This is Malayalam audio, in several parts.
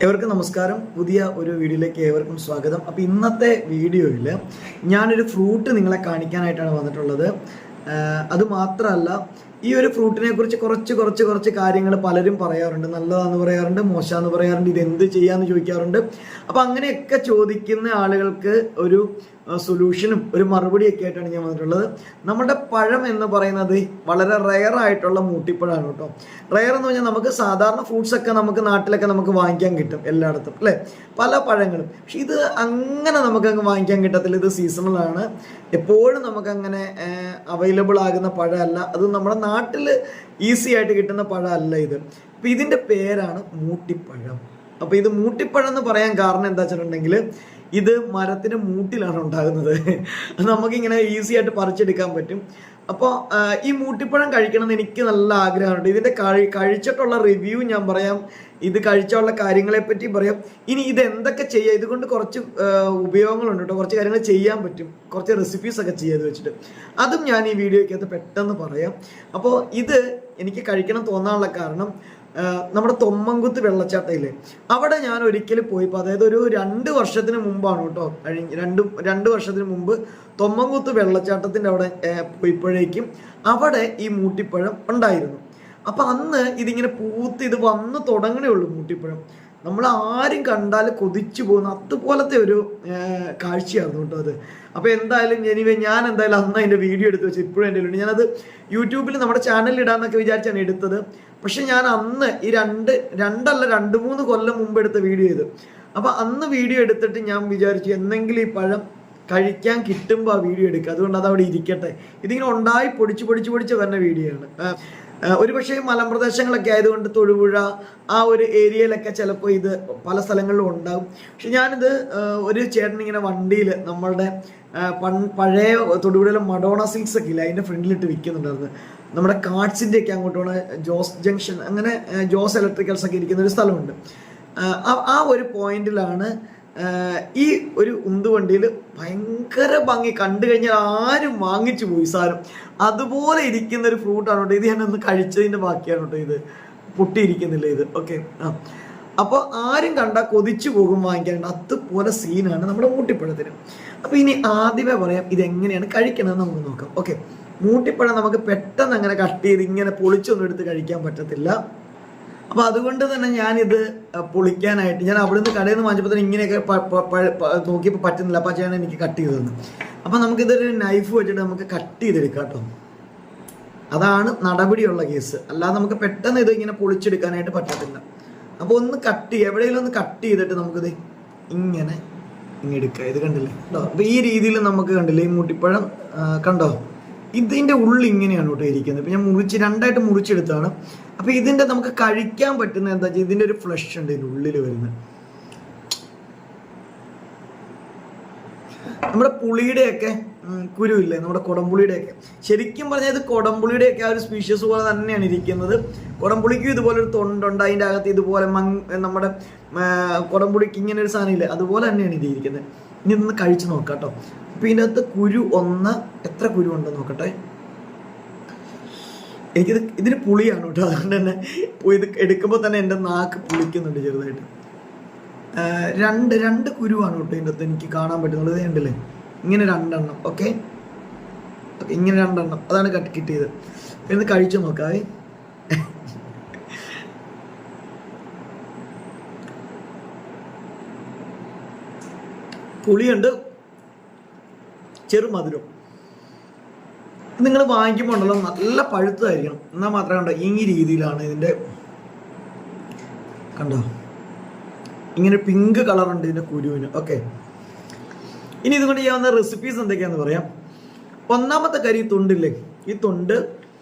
ഏവർക്കും നമസ്കാരം. പുതിയ ഒരു വീഡിയോയിലേക്ക് ഏവർക്കും സ്വാഗതം. അപ്പോൾ ഇന്നത്തെ വീഡിയോയിൽ ഞാനൊരു ഫ്രൂട്ട് നിങ്ങളെ കാണിക്കാനായിട്ടാണ് വന്നിട്ടുള്ളത്. അതുമാത്രമല്ല, ഈ ഒരു ഫ്രൂട്ടിനെ കുറിച്ച് കുറച്ച് കാര്യങ്ങൾ പലരും പറയാറുണ്ട്. നല്ലതാണെന്ന് പറയാറുണ്ട്, മോശമാണെന്ന് പറയാറുണ്ട്, ഇതെന്ത് ചെയ്യാമെന്ന് ചോദിക്കാറുണ്ട്. അപ്പോൾ അങ്ങനെയൊക്കെ ചോദിക്കുന്ന ആളുകൾക്ക് ഒരു സൊല്യൂഷനും ഒരു മറുപടിയൊക്കെ ആയിട്ടാണ് ഞാൻ വന്നിട്ടുള്ളത്. നമ്മുടെ പഴം എന്ന് പറയുന്നത് വളരെ റെയർ ആയിട്ടുള്ള മൂട്ടിപ്പഴമാണ് കേട്ടോ. റെയർ എന്ന് പറഞ്ഞാൽ നമുക്ക് സാധാരണ ഫ്രൂട്ട്സ് ഒക്കെ നമുക്ക് നാട്ടിലൊക്കെ നമുക്ക് വാങ്ങിക്കാൻ കിട്ടും എല്ലായിടത്തും, അല്ലേ? പല പഴങ്ങളും. പക്ഷെ ഇത് അങ്ങനെ നമുക്കങ്ങ് വാങ്ങിക്കാൻ കിട്ടത്തില്ല. ഇത് സീസണലാണ്, എപ്പോഴും നമുക്കങ്ങനെ അവൈലബിൾ ആകുന്ന പഴമല്ല. അത് നമ്മുടെ നാട്ടിൽ ഈസി ആയിട്ട് കിട്ടുന്ന പഴമല്ല ഇത്. അപ്പം ഇതിൻ്റെ പേരാണ് മൂട്ടിപ്പഴം. അപ്പോൾ ഇത് മൂട്ടിപ്പഴം എന്ന് പറയാൻ കാരണം എന്താ വെച്ചിട്ടുണ്ടെങ്കിൽ, ഇത് മരത്തിന്റെ മൂട്ടിലാണ് ഉണ്ടാകുന്നത്. നമുക്കിങ്ങനെ ഈസി ആയിട്ട് പറിച്ചെടുക്കാൻ പറ്റും. അപ്പോൾ ഈ മൂട്ടിപ്പഴം കഴിക്കണമെന്ന് എനിക്ക് നല്ല ആഗ്രഹമുണ്ട്. ഇതിൻ്റെ കഴിച്ചിട്ടുള്ള റിവ്യൂ ഞാൻ പറയാം, ഇത് കഴിച്ചുള്ള കാര്യങ്ങളെ പറ്റി പറയാം. ഇനി ഇത് എന്തൊക്കെ ചെയ്യാം, ഇതുകൊണ്ട് കുറച്ച് ഉപയോഗങ്ങളുണ്ട് കേട്ടോ. കുറച്ച് കാര്യങ്ങൾ ചെയ്യാൻ പറ്റും, കുറച്ച് റെസിപ്പീസ് ഒക്കെ ചെയ്യാതെ വെച്ചിട്ട് അതും ഞാൻ ഈ വീഡിയോയ്ക്കകത്ത് പെട്ടെന്ന് പറയാം. അപ്പോൾ ഇത് എനിക്ക് കഴിക്കണം തോന്നാനുള്ള കാരണം, നമ്മുടെ തൊമ്മൻകുത്ത് വെള്ളച്ചാട്ടമില്ലേ, അവിടെ ഞാൻ ഒരിക്കൽ പോയപ്പോൾ, അതായത് ഒരു 2 വർഷത്തിന് മുമ്പാണ് കേട്ടോ, രണ്ട് വർഷത്തിന് മുമ്പ് തൊമ്മൻകുത്ത് വെള്ളച്ചാട്ടത്തിൻ്റെ അവിടെ പോയപ്പോഴേക്കും അവിടെ ഈ മൂട്ടിപ്പഴം ഉണ്ടായിരുന്നു. അപ്പം അന്ന് ഇതിങ്ങനെ പൂത്ത് ഇത് വന്ന് തുടങ്ങണേ ഉള്ളൂ മൂട്ടിപ്പഴം. നമ്മൾ ആരും കണ്ടാൽ കൊതിച്ചു പോകുന്ന അതുപോലത്തെ ഒരു കാഴ്ചയായിരുന്നു കേട്ടോ അത്. അപ്പോൾ എന്തായാലും ഞാൻ എന്തായാലും അന്ന് അതിൻ്റെ വീഡിയോ എടുത്ത് വെച്ച് ഇപ്പോഴും എൻ്റെ ഉണ്ട്. ഞാനത് യൂട്യൂബിൽ നമ്മുടെ ചാനലിൽ ഇടാന്നൊക്കെ വിചാരിച്ചാണ് എടുത്തത്. പക്ഷെ ഞാൻ അന്ന് ഈ 2-3 കൊല്ലം മുമ്പ് എടുത്ത വീഡിയോ ഇത്. അപ്പോൾ അന്ന് വീഡിയോ എടുത്തിട്ട് ഞാൻ വിചാരിച്ചു എന്തെങ്കിലും ഈ പഴം കഴിക്കാൻ കിട്ടുമ്പോൾ ആ വീഡിയോ എടുക്കുക. അതുകൊണ്ട് അതവിടെ ഇരിക്കട്ടെ. ഇതിങ്ങനെ ഉണ്ടായി പൊടിച്ച് വരുന്ന വീഡിയോ ആണ്. ഒരു പക്ഷേ മലമ്പ്രദേശങ്ങളൊക്കെ ആയതുകൊണ്ട് തൊടുപുഴ ആ ഒരു ഏരിയയിലൊക്കെ ചിലപ്പോൾ ഇത് പല സ്ഥലങ്ങളിലും ഉണ്ടാകും. പക്ഷെ ഞാനിത് ഒരു ചേട്ടൻ ഇങ്ങനെ വണ്ടിയിൽ നമ്മളുടെ പഴയ തൊടുപുഴയിലെ മഡോണ സിൽക്സ് ഒക്കെ ഇല്ല, അതിൻ്റെ ഫ്രണ്ടിലിട്ട് വിൽക്കുന്നുണ്ടായിരുന്നു. നമ്മുടെ കാർഡ്സിൻ്റെ ഒക്കെ അങ്ങോട്ട് പോണ ജോസ് ജംഗ്ഷൻ, അങ്ങനെ ജോസ് ഇലക്ട്രിക്കൽസ് ഒക്കെ ഇരിക്കുന്ന ഒരു സ്ഥലമുണ്ട്. ആ ഒരു പോയിന്റിലാണ് ഈ ഒരു ഉന്തുവണ്ടിയിൽ ഭയങ്കര ഭംഗി, കണ്ടു കഴിഞ്ഞാൽ ആരും വാങ്ങിച്ചു പോയി സാധനം. അതുപോലെ ഇരിക്കുന്ന ഒരു ഫ്രൂട്ടാണ് കേട്ടോ ഇത്. ഞാനൊന്ന് കഴിച്ചതിൻ്റെ ബാക്കിയാണ് കേട്ടോ ഇത്. പൊട്ടിയിരിക്കുന്നില്ല ഇത്. ഓക്കെ. അപ്പോൾ ആരും കണ്ടാൽ കൊതിച്ചു പോകും വാങ്ങിക്കാനുണ്ട്. അതുപോലെ സീനാണ് നമ്മുടെ മൂട്ടിപ്പഴത്തിന്. അപ്പോൾ ഇനി ആദ്യമേ പറയാം ഇതെങ്ങനെയാണ് കഴിക്കണമെന്ന് നമുക്ക് നോക്കാം. ഓക്കെ. മൂട്ടിപ്പഴം നമുക്ക് പെട്ടെന്ന് അങ്ങനെ കട്ട് ചെയ്ത് ഇങ്ങനെ പൊളിച്ചൊന്നും എടുത്ത് കഴിക്കാൻ പറ്റത്തില്ല. അപ്പോൾ അതുകൊണ്ട് തന്നെ ഞാനിത് പൊളിക്കാനായിട്ട് ഞാൻ അവിടുന്ന് കടയിൽ നിന്ന് വാങ്ങിച്ചപ്പോൾ തന്നെ ഇങ്ങനെയൊക്കെ നോക്കിയപ്പോൾ പറ്റുന്നില്ല. അപ്പോൾ ചേട്ടൻ എനിക്ക് കട്ട് ചെയ്ത് തന്നു. അപ്പോൾ നമുക്കിതൊരു നൈഫ് വെച്ചിട്ട് നമുക്ക് കട്ട് ചെയ്തെടുക്കാം കേട്ടോ. അതാണ് നടപടിയുള്ള കേസ്. അല്ലാതെ നമുക്ക് പെട്ടെന്ന് ഇത് ഇങ്ങനെ പൊളിച്ചെടുക്കാനായിട്ട് പറ്റത്തില്ല. അപ്പോൾ ഒന്ന് കട്ട് ചെയ്യുക, എവിടെയെങ്കിലും ഒന്ന് കട്ട് ചെയ്തിട്ട് നമുക്കിത് ഇങ്ങനെ എടുക്കുക. ഇത് കണ്ടില്ലേ കേട്ടോ. അപ്പോൾ ഈ രീതിയിൽ നമുക്ക് കണ്ടില്ലേ ഈ മൂട്ടിപ്പഴം കണ്ടോ, ഇതിൻ്റെ ഉള്ളിൽ ഇങ്ങനെയാണ് കേട്ടോ ഇരിക്കുന്നത്. ഇപ്പം ഞാൻ രണ്ടായിട്ട് മുറിച്ചെടുത്താണ്. അപ്പോൾ ഇതിൻ്റെ നമുക്ക് കഴിക്കാൻ പറ്റുന്ന എന്താ വെച്ചാൽ ഇതിൻ്റെ ഒരു ഫ്ലഷ് ഉണ്ട് ഇതിൻ്റെ ഉള്ളിൽ വരുന്നത്. നമ്മുടെ പുളിയുടെയൊക്കെ കുരുവില്ലേ, നമ്മുടെ കുടംപുളിയുടെയൊക്കെ, ശരിക്കും പറഞ്ഞാൽ ഇത് കുടംപുളിയുടെയൊക്കെ ആ ഒരു സ്പീഷ്യസ് പോലെ തന്നെയാണ് ഇരിക്കുന്നത്. കുടംപുളിക്കും ഇതുപോലെ ഒരു തൊണ്ടുണ്ട്, അതിൻ്റെ അകത്ത് ഇതുപോലെ നമ്മുടെ കുടംപുളിക്ക് ഇങ്ങനെ ഒരു സാധനം ഇല്ലേ, അതുപോലെ തന്നെയാണ് ഇത് ഇരിക്കുന്നത്. ഇനി ഒന്ന് കഴിച്ച് നോക്കാം കേട്ടോ. അപ്പോൾ ഇതിൻ്റെ അകത്ത് കുരു എത്ര കുരു ഉണ്ടെന്ന് നോക്കട്ടെ. ഇതിന് പുളിയാണ് കേട്ടോ, അതുകൊണ്ട് തന്നെ ഇത് എടുക്കുമ്പോൾ തന്നെ എൻ്റെ നാക്ക് പുളിക്കുന്നുണ്ട് ചെറുതായിട്ട്. രണ്ട് കുരുവാണ് കേട്ടോ ഇതിൻ്റെ അകത്ത് എനിക്ക് കാണാൻ പറ്റുന്നത്. ഉണ്ടല്ലേ ഇങ്ങനെ 2 എണ്ണം. ഓക്കെ, ഇങ്ങനെ 2 എണ്ണം, അതാണ് കിട്ടിയത്. എന്ന് കഴിച്ചു നോക്കാവേ. പുളിയുണ്ട്, ചെറുമധുരം. നിങ്ങൾ വാങ്ങിക്കുമ്പോൾ ഉണ്ടല്ലോ നല്ല പഴുത്തതായിരിക്കണം, എന്നാൽ മാത്രമേ കണ്ടോ ഈ രീതിയിലാണ് ഇതിൻ്റെ. കണ്ടോ ഇങ്ങനെ പിങ്ക് കളറുണ്ട് ഇതിൻ്റെ കുരുവിന്. ഓക്കെ. ഇനി ഇതുകൊണ്ട് ചെയ്യാവുന്ന റെസിപ്പീസ് എന്തൊക്കെയാണെന്ന് പറയാം. ഒന്നാമത്തെ കാര്യം ഈ തൊണ്ടില്ലേ, ഈ തൊണ്ട്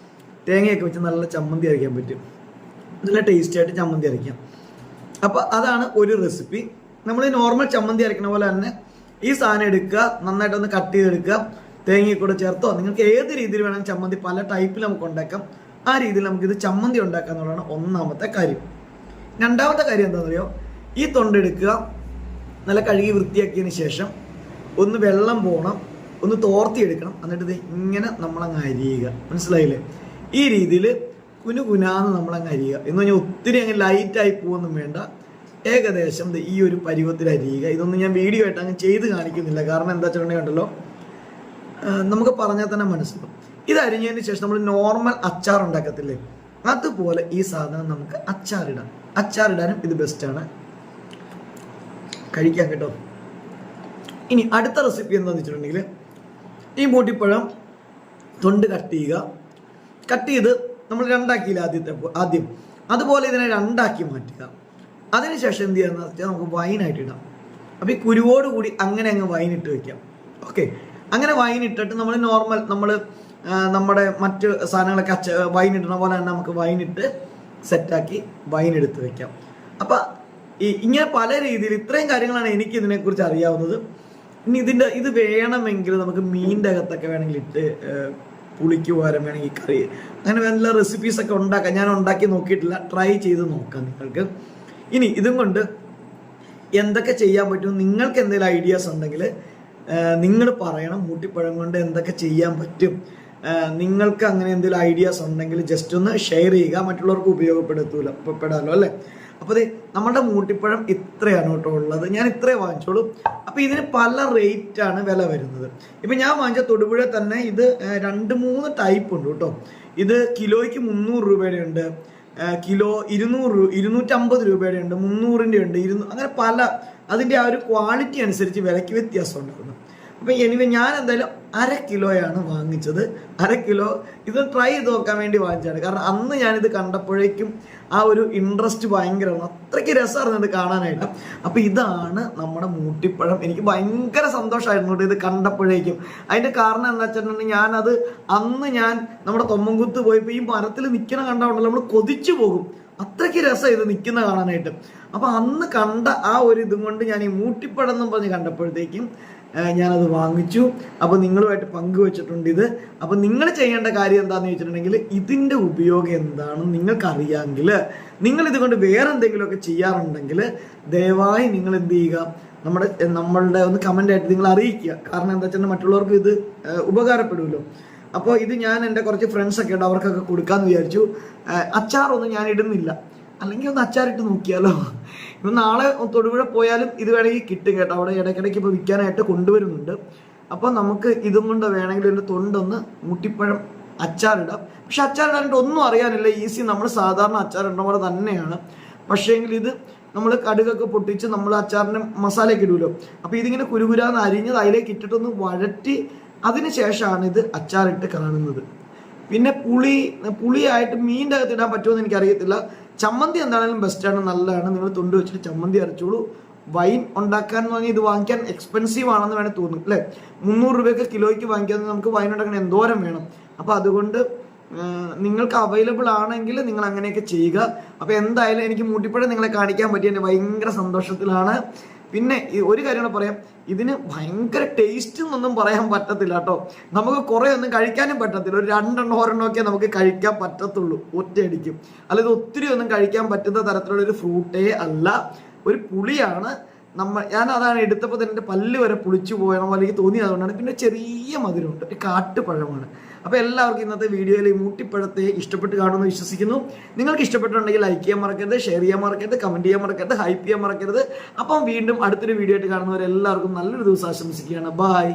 തേങ്ങയൊക്കെ വെച്ച് നല്ല ചമ്മന്തി അരയ്ക്കാൻ പറ്റും. നല്ല ടേസ്റ്റി ആയിട്ട് ചമ്മന്തി അരയ്ക്കാം. അപ്പോൾ അതാണ് ഒരു റെസിപ്പി. നമ്മൾ ഈ നോർമൽ ചമ്മന്തി അരയ്ക്കുന്ന പോലെ തന്നെ ഈ സാധനം എടുക്കുക, നന്നായിട്ടൊന്ന് കട്ട് ചെയ്തെടുക്കുക, തേങ്ങയിൽ കൂടെ ചേർത്തോ, നിങ്ങൾക്ക് ഏത് രീതിയിൽ വേണം ചമ്മന്തി, പല ടൈപ്പിൽ നമുക്ക് ഉണ്ടാക്കാം. ആ രീതിയിൽ നമുക്കിത് ചമ്മന്തി ഉണ്ടാക്കുക എന്നുള്ളതാണ് ഒന്നാമത്തെ കാര്യം. രണ്ടാമത്തെ കാര്യം എന്താണെന്ന് അറിയോ, ഈ തൊണ്ടെടുക്കുക, നല്ല കഴുകി വൃത്തിയാക്കിയതിന് ശേഷം ഒന്ന് വെള്ളം പോകണം, ഒന്ന് തോർത്തിയെടുക്കണം. എന്നിട്ട് ഇത് ഇങ്ങനെ നമ്മളങ്ങ് അരിയുക. മനസ്സിലായില്ലേ? ഈ രീതിയിൽ കുനുകുനാന്ന് നമ്മളങ്ങ് അരിയുക. എന്ന് പറഞ്ഞാൽ ഒത്തിരി അങ്ങ് ലൈറ്റായി പോകുമൊന്നും വേണ്ട. ഏകദേശം ഈ ഒരു പരുവത്തിൽ അരിയുക. ഇതൊന്നും ഞാൻ വീഡിയോ ആയിട്ട് അങ്ങ് ചെയ്ത് കാണിക്കുന്നില്ല, കാരണം എന്താ വെച്ചിട്ടുണ്ടെങ്കിൽ കണ്ടല്ലോ, നമുക്ക് പറഞ്ഞാൽ തന്നെ മനസ്സിലാവും. ഇത് അരിഞ്ഞതിന് ശേഷം നമ്മൾ നോർമൽ അച്ചാർ ഉണ്ടാക്കത്തില്ലേ, അതുപോലെ ഈ സാധനം നമുക്ക് അച്ചാറിടാം. അച്ചാറിടാനും ഇത് ബെസ്റ്റാണ്, കഴിക്കാം കേട്ടോ. ഇനി അടുത്ത റെസിപ്പി എന്താണെന്ന് വെച്ചിട്ടുണ്ടെങ്കിൽ, ഈ മൂട്ടിപ്പഴം തൊണ്ട് കട്ട് ചെയ്യുക. കട്ട് ചെയ്ത് നമ്മൾ രണ്ടാക്കിയില്ല ആദ്യം, അതുപോലെ ഇതിനെ രണ്ടാക്കി മാറ്റുക. അതിനുശേഷം എന്ത് ചെയ്യാന്ന് വെച്ചാൽ നമുക്ക് വൈനായിട്ട് ഇടാം. അപ്പോൾ ഈ കുരുവോട് കൂടി അങ്ങനെ അങ്ങ് വൈനിട്ട് വെക്കാം. ഓക്കെ, അങ്ങനെ വൈനിട്ടിട്ട് നമ്മൾ നോർമൽ നമ്മുടെ മറ്റ് സാധനങ്ങളൊക്കെ വൈനിടുന്ന പോലെ തന്നെ നമുക്ക് വൈനിട്ട് സെറ്റാക്കി വൈനെടുത്ത് വെക്കാം. അപ്പം ഇങ്ങനെ പല രീതിയിൽ ഇത്രയും കാര്യങ്ങളാണ് എനിക്ക് ഇതിനെക്കുറിച്ച് അറിയാവുന്നത്. ഇനി ഇത് വേണമെങ്കിൽ നമുക്ക് മീനിൻ്റെ അകത്തൊക്കെ വേണമെങ്കിൽ ഇട്ട് പുളിക്ക് പകരം വേണമെങ്കിൽ കറി, അങ്ങനെ നല്ല റെസിപ്പീസൊക്കെ ഉണ്ടാക്കാം. ഞാൻ ഉണ്ടാക്കി നോക്കിയിട്ടില്ല, ട്രൈ ചെയ്ത് നോക്കാം നിങ്ങൾക്ക്. ഇനി ഇതും കൊണ്ട് എന്തൊക്കെ ചെയ്യാൻ പറ്റും, നിങ്ങൾക്ക് എന്തെങ്കിലും ഐഡിയാസ് ഉണ്ടെങ്കിൽ നിങ്ങൾ പറയണം. മൂട്ടിപ്പഴം കൊണ്ട് എന്തൊക്കെ ചെയ്യാൻ പറ്റും, നിങ്ങൾക്ക് അങ്ങനെ എന്തെങ്കിലും ഐഡിയാസ് ഉണ്ടെങ്കിൽ ജസ്റ്റ് ഒന്ന് ഷെയർ ചെയ്യുക, മറ്റുള്ളവർക്ക് ഉപയോഗപ്പെടുത്താമല്ലോ അല്ലേ. അപ്പോൾ നമ്മുടെ മൂട്ടിപ്പഴം ഇത്രയാണ് കേട്ടോ ഉള്ളത്. ഞാൻ ഇത്രേ വാങ്ങിച്ചോളൂ. അപ്പോൾ ഇതിന് പല റേറ്റാണ് വില വരുന്നത്. ഇപ്പം ഞാൻ വാങ്ങിച്ച തൊടുപുഴ തന്നെ ഇത് 2-3 ടൈപ്പ് ഉണ്ട് കേട്ടോ. ഇത് കിലോയ്ക്ക് 300 രൂപയുടെ ഉണ്ട്, കിലോ 250 രൂപയുടെ ഉണ്ട്, 300-ൻ്റെ ഉണ്ട്, 200, അങ്ങനെ പല അതിൻ്റെ ആ ഒരു ക്വാളിറ്റി അനുസരിച്ച് വിലയ്ക്ക് വ്യത്യാസം ഉണ്ടാകുന്നു. അപ്പം ഞാൻ എന്തായാലും 1/2 കിലോയാണ് വാങ്ങിച്ചത്. 1/2 കിലോ ഇത് ട്രൈ ചെയ്ത് നോക്കാൻ വേണ്ടി വാങ്ങിച്ചതാണ്. കാരണം അന്ന് ഞാനിത് കണ്ടപ്പോഴേക്കും ആ ഒരു ഇൻട്രസ്റ്റ് ഭയങ്കരമാണ്, അത്രയ്ക്ക് രസമായിരുന്നു ഇത് കാണാനായിട്ട്. അപ്പം ഇതാണ് നമ്മുടെ മൂട്ടിപ്പഴം. എനിക്ക് ഭയങ്കര സന്തോഷമായിരുന്നു കേട്ടോ ഇത് കണ്ടപ്പോഴേക്കും. അതിൻ്റെ കാരണം എന്താ വെച്ചിട്ടുണ്ടെങ്കിൽ അന്ന് ഞാൻ നമ്മുടെ തൊമ്മൻകുത്ത് പോയപ്പോൾ ഈ മരത്തിൽ നിൽക്കുന്ന കണ്ടാണല്ലോ നമ്മൾ കൊതിച്ചു പോകും, അത്രയ്ക്ക് രസം ഇത് നിൽക്കുന്ന കാണാനായിട്ട്. അപ്പം അന്ന് കണ്ട ആ ഒരു ഇതും കൊണ്ട് ഞാൻ ഈ മൂട്ടിപ്പഴം എന്നും പറഞ്ഞ് കണ്ടപ്പോഴത്തേക്കും ഞാനത് വാങ്ങിച്ചു. അപ്പോൾ നിങ്ങളുമായിട്ട് പങ്കുവെച്ചിട്ടുണ്ട് ഇത്. അപ്പോൾ നിങ്ങൾ ചെയ്യേണ്ട കാര്യം എന്താണെന്ന് ചോദിച്ചിട്ടുണ്ടെങ്കിൽ, ഇതിൻ്റെ ഉപയോഗം എന്താണെന്ന് നിങ്ങൾക്കറിയാമെങ്കിൽ, നിങ്ങൾ ഇതുകൊണ്ട് വേറെ എന്തെങ്കിലുമൊക്കെ ചെയ്യാറുണ്ടെങ്കിൽ ദയവായി നിങ്ങൾ എന്ത് ചെയ്യുക, നമ്മളുടെ ഒന്ന് കമൻ്റായിട്ട് നിങ്ങൾ അറിയിക്കുക. കാരണം എന്താ വെച്ചാൽ മറ്റുള്ളവർക്ക് ഇത് ഉപകാരപ്പെടുമല്ലോ. അപ്പോൾ ഇത് ഞാൻ എൻ്റെ കുറച്ച് ഫ്രണ്ട്സൊക്കെ ഉണ്ട്, അവർക്കൊക്കെ കൊടുക്കാമെന്ന് വിചാരിച്ചു. അച്ചാറൊന്നും ഞാൻ ഇടുന്നില്ല, അല്ലെങ്കിൽ ഒന്ന് അച്ചാറിട്ട് നോക്കിയാലോ. ഇപ്പം നാളെ തൊടുപുഴ പോയാലും ഇത് വേണമെങ്കിൽ കിട്ടും കേട്ടോ. അവിടെ ഇടയ്ക്കിടയ്ക്ക് ഇപ്പോൾ വിൽക്കാനായിട്ട് കൊണ്ടുവരുന്നുണ്ട്. അപ്പോൾ നമുക്ക് ഇതും കൊണ്ട് വേണമെങ്കിൽ ഒരു തൊണ്ടൊന്ന് മൂട്ടിപ്പഴം അച്ചാറിടാം. പക്ഷെ അച്ചാറിടാനായിട്ട് ഒന്നും അറിയാനില്ല, ഈസി, നമ്മൾ സാധാരണ അച്ചാറിടുന്ന പോലെ തന്നെയാണ്. പക്ഷേങ്കിൽ ഇത് നമ്മൾ കടുകൊക്കെ പൊട്ടിച്ച് നമ്മൾ അച്ചാറിന് മസാലയൊക്കെ ഇടുമല്ലോ. അപ്പോൾ ഇതിങ്ങനെ കുരുകുരാന്ന് അരിഞ്ഞത് അതിലേക്ക് ഇട്ടിട്ടൊന്ന് വഴറ്റി അതിന് ശേഷമാണ് ഇത് അച്ചാറിട്ട് കാണുന്നത്. പിന്നെ പുളിയായിട്ട് മീനിൻ്റെ അകത്ത് ഇടാൻ പറ്റുമെന്ന് എനിക്കറിയത്തില്ല. ചമ്മന്തി എന്താണെങ്കിലും ബെസ്റ്റാണ്, നല്ലതാണ്. നിങ്ങൾ തൊണ്ട് വെച്ചിട്ട് ചമ്മന്തി അരച്ചോളൂ. വൈൻ ഉണ്ടാക്കാൻ വാങ്ങി ഇത് വാങ്ങിക്കാൻ എക്സ്പെൻസീവ് ആണെന്ന് വേണേൽ തോന്നും അല്ലേ. 300 രൂപയ്ക്ക് കിലോയ്ക്ക് വാങ്ങിക്കാൻ നമുക്ക് വൈൻ ഉണ്ടാക്കാൻ എന്തോരം വേണം. അപ്പോൾ അതുകൊണ്ട് നിങ്ങൾക്ക് അവൈലബിൾ ആണെങ്കിൽ നിങ്ങൾ അങ്ങനെയൊക്കെ ചെയ്യുക. അപ്പോൾ എന്തായാലും എനിക്ക് മൂട്ടിപ്പഴം നിങ്ങളെ കാണിക്കാൻ പറ്റി എൻ്റെ ഭയങ്കര സന്തോഷത്തിലാണ്. പിന്നെ ഒരു കാര്യം കൂടെ പറയാം, ഇതിന് ഭയങ്കര ടേസ്റ്റ് എന്നൊന്നും പറയാൻ പറ്റത്തില്ല കേട്ടോ. നമുക്ക് കുറേ ഒന്നും കഴിക്കാനും പറ്റത്തില്ല, ഒരു 2-1 ഒക്കെ നമുക്ക് കഴിക്കാൻ പറ്റത്തുള്ളൂ ഒറ്റയടിക്കും. അല്ലാതെ ഒത്തിരി ഒന്നും കഴിക്കാൻ പറ്റുന്ന തരത്തിലുള്ള ഒരു ഫ്രൂട്ടേ അല്ല, ഒരു പുളിയാണ്. ഞാൻ അതാണ് എടുത്തപ്പോൾ തന്നെ എൻ്റെ പല്ല് വരെ പുളിച്ചു പോയണോ അല്ലെങ്കിൽ തോന്നിയത് അതുകൊണ്ടാണ്. പിന്നെ ചെറിയ മധുരമുണ്ട്, ഒരു കാട്ടുപഴമാണ്. അപ്പോൾ എല്ലാവർക്കും ഇന്നത്തെ വീഡിയോയിൽ ഈ മൂട്ടിപ്പഴത്തെ ഇഷ്ടപ്പെട്ട് കാണുമെന്ന് വിശ്വസിക്കുന്നു. നിങ്ങൾക്ക് ഇഷ്ടപ്പെട്ടിട്ടുണ്ടെങ്കിൽ ലൈക്ക് ചെയ്യാൻ മറക്കരുത്, ഷെയർ ചെയ്യാൻ മറക്കരുത്, കമൻറ്റ് ചെയ്യാൻ മറക്കരുത്, ഹൈപ്പ് ചെയ്യാൻ മറക്കരുത്. അപ്പം വീണ്ടും അടുത്തൊരു വീഡിയോ ആയിട്ട് കാണുന്നവരെല്ലാവർക്കും നല്ലൊരു ദിവസം ആശംസിക്കുകയാണ്. ബൈ.